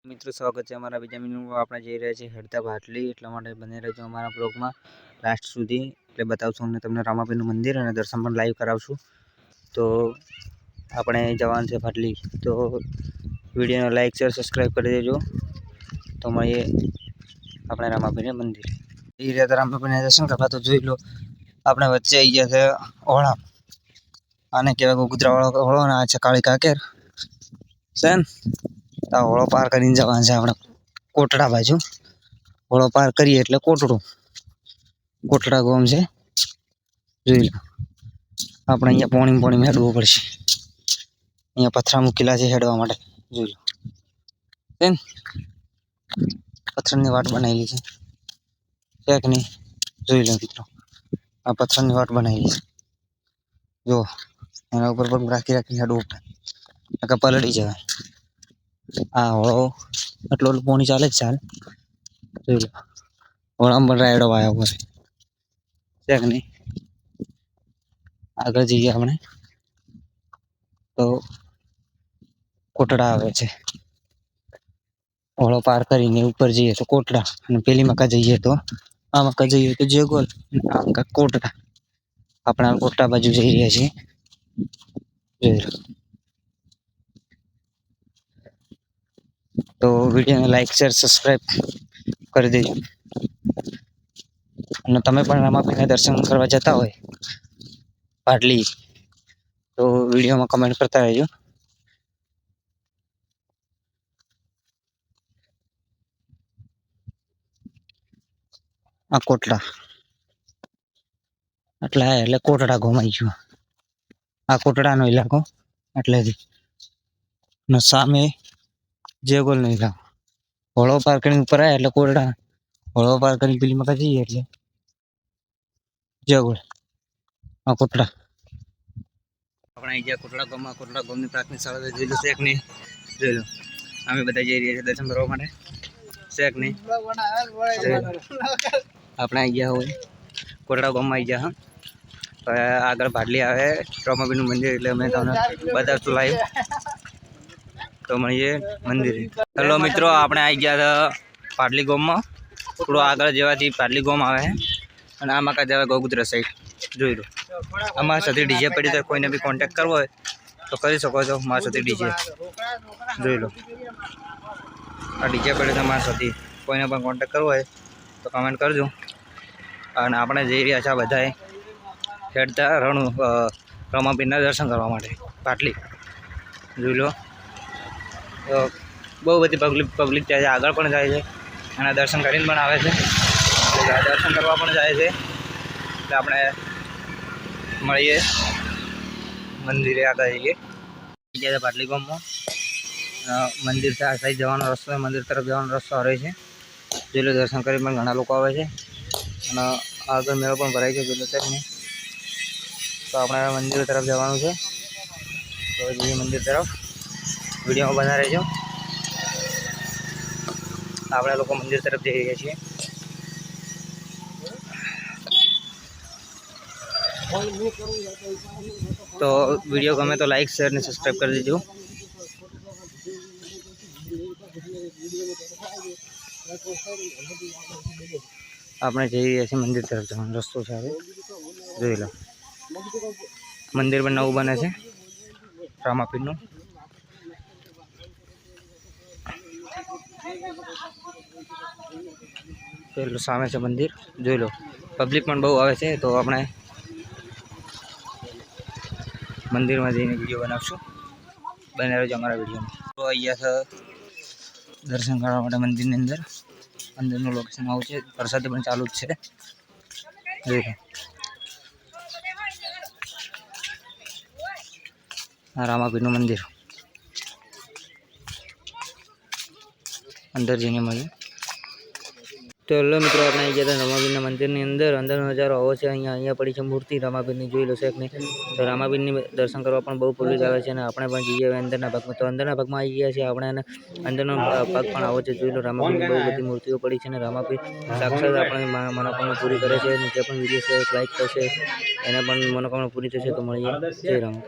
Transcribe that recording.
મિત્રો સ્વાગત છે અમારા બીજા મીનું આપણે જઈ રહ્યા છીએ હેડતા ભાટલી એટલા માટે બને રહેજો અમારા બ્લોગમાં લાસ્ટ સુધી એટલે બતાવશું અને તમને રામાપીરનું મંદિર અને દર્શન પણ લાઈવ કરાવશું તો આપણે જવાનું છે ભાટલી તો વિડીયોને લાઈક શેર સબસ્ક્રાઈબ કરી દેજો તો મળીએ આપણે રામાપીરનું મંદિર એ રીતે રામાપીરના દર્શન કરવા તો જોઈ લો આપણે વચ્ચે આવી ગયા છે ઓળા આને કહેવાય ગુજરાવાળો ઓળો ને આ છે કાળી કાકેર છે ને હોળો પાર કરીને જવાનું છે આપણે કોટડા બાજુ હોળો પાર કરીએ એટલે કોટડા ગામ છે જોઈ લો આપણે અહીંયા પોણી હેડવું પડશે અહીંયા પથરા મૂકેલા છે હેડવા માટે જોઈ લો બેન પથ્થરની વાટ બનાવેલી છે કે નહીં જોઈ લો મિત્રો આ પથ્થરની વાટ બનાવેલી છે જો એના ઉપર પગ રાખીને હેડવું પડે પલળી જવાય આ હોળો એટલો પોણી ચાલે જ ચાલે જોઈ લો હોળામાં પણ રાયડો આવ્યા ઉપર છે કે નહીં આગળ જઈએ આપણે તો કોટડા આવે છે હોળો પાર કરીને ઉપર જઈએ તો કોટડા અને પેલી મકા જઈએ તો આ મકા જઈએ તો જેગોલ આ મકા કોટડા આપણા કોટડા બાજુ જઈ રહ્યા છીએ જોઈ લો તો વિડીયોને લાઈક શેર સબસ્ક્રાઈબ કરી દેજો અને તમે પણ રામાપીરના દર્શન કરવા જતા હોય ભાટલી તો વિડીયોમાં કમેન્ટ કરતા રહેજો આ કોટડા એટલે કોટડા ઘુમાઈ ગયું આ કોટડાનો ઇલાકો એટલેથી ને સામે જેગોલનો ઇલાકો હોળો પાર કરીને ઉપર આવ્યા એટલે કોટડા હોળો પાર કરીને પેલી મકા જઈએ એટલે જેગોલ આ કોટડા આપણે અહીં જ્યાં કોટડા ગામની પ્રાથમિક શાળા જોઈ લો શેક નહીં જોઈ લો અમે બધા જઈ રહ્યા છીએ દર્શન કરવા માટે શેક નહીં આપણે અહીં ગયા હોય કોટડા ગામમાં આવી ગયા હવે આગળ ભાટલી આવે રામાપીરનું મંદિર એટલે અમે તમને બતાવશું લાઈવ તો મળીએ મંદિરે હેલો મિત્રો આપણે આવી ગયા હતા ભાટલી ગામમાં થોડો આગળ જેવાથી ભાટલી ગામ આવે અને આ મકા જવા ગોગુદ્રા સાઈડ જોઈ લો અમારા સાથે ડીજે પડી તો કોઈને બી કોન્ટેક્ટ કરવો હોય તો કરી શકો છો મારા સાથે ડીજે જોઈ લો આ ડીજે પડે તો મારા સાથે કોઈને પણ કોન્ટેક્ટ કરવો હોય તો કમેન્ટ કરજો અને આપણે જઈ રહ્યા છે બધાએ હેડતા રામાપીરના દર્શન કરવા માટે ભાટલી જોઈ લો તો બહુ બધી પબ્લિક જાય છે આગળ પણ જાય છે અને દર્શન કરીને પણ આવે છે દર્શન કરવા પણ જાય છે એટલે આપણે મળીએ મંદિરે આગળ જઈએ જઈએ ભાટલી ગામમાં મંદિર છે આ સાઈડ જવાનો રસ્તો મંદિર તરફ જવાનો રસ્તો આવે છે જોઈ લો દર્શન કરી પણ ઘણા લોકો આવે છે અને આગળ મેળો પણ ભરાય છે જોઈ લો નહીં તો આપણે મંદિર તરફ જવાનું છે તો જઈએ મંદિર તરફ વિડીયોમાં બના રહેજો આપણે લોકો મંદિર તરફ જઈ રહ્યા છીએ તો વિડીયો ગમે તો લાઈક શેર ને સબસ્ક્રાઈબ કરી દેજો આપણે જઈ રહ્યા છીએ મંદિર તરફ જવાનો રસ્તો છે હવે જોઈ લો મંદિર પણ નવું બને છે રામાપીરનું પેલું સામે છે મંદિર જોઈ લો પબ્લિક પણ બહુ આવે છે તો આપણે મંદિરમાં જઈને વિડીયો બનાવશું બને રહેજો અમારા વિડીયોમાં તો અહીંયા છે દર્શન કરવા માટે મંદિરની અંદરનું લોકેશન આવું છે પ્રસાદી પણ ચાલુ જ છે જોઈ લો આ રામાપીરનું મંદિર અંદર જઈને મળીએ તો હેલો મિત્રો આપણે આવી ગયા હતા રામાપીરના મંદિરની અંદરનો નજારો આવો છે અહીંયા પડી છે મૂર્તિ રામાપીરની જોઈ લો શેક નહીં તો રામાપીરની દર્શન કરવા પણ બહુ પબ્લિક આવે છે અને આપણે પણ જઈએ અંદરના ભાગમાં તો અંદરના ભાગમાં આવી ગયા છે આપણે અંદરનો ભાગ પણ આવો છે જોઈ લો રામાપીરની બહુ બધી મૂર્તિઓ પડી છે અને રામાપીર સાક્ષાત આપણે મનોકામના પૂરી કરે છે જે પણ વિડીયો છે લાઈક કરશે એને પણ મનોકામના પૂરી થશે તો મળીએ જય રામ